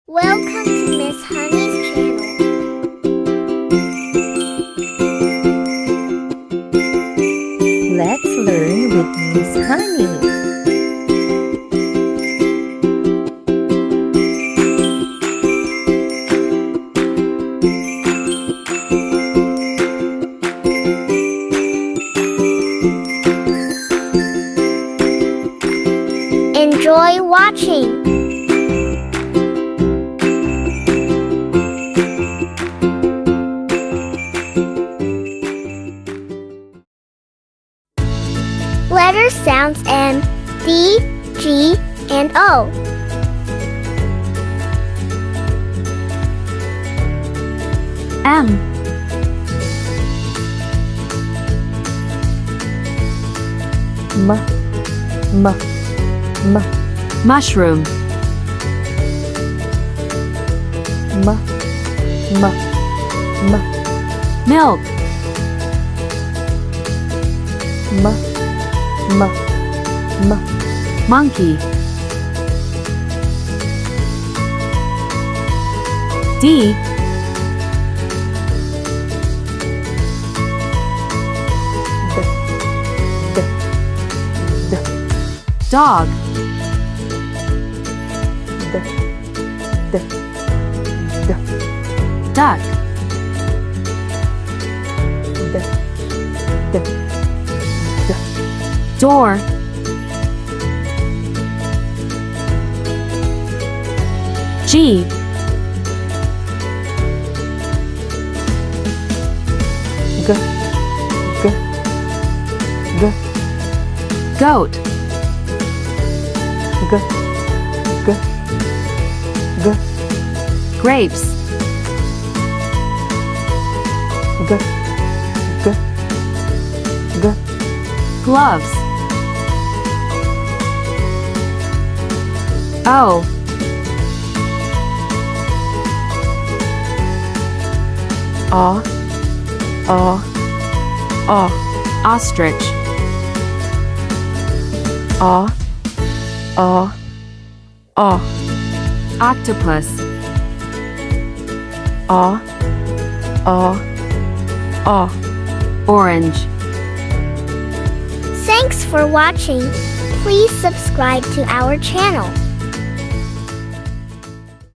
Welcome to Miss Honey's channel. Let's learn with Miss Honey. Enjoy watching. Letter sounds M, D, G, and O. M, mushroom, milk, monkey, D, dog, duck, door, G, goat, grapes, gloves, O, ostrich, octopus, orange. Thanks for watching. Please subscribe to our channel.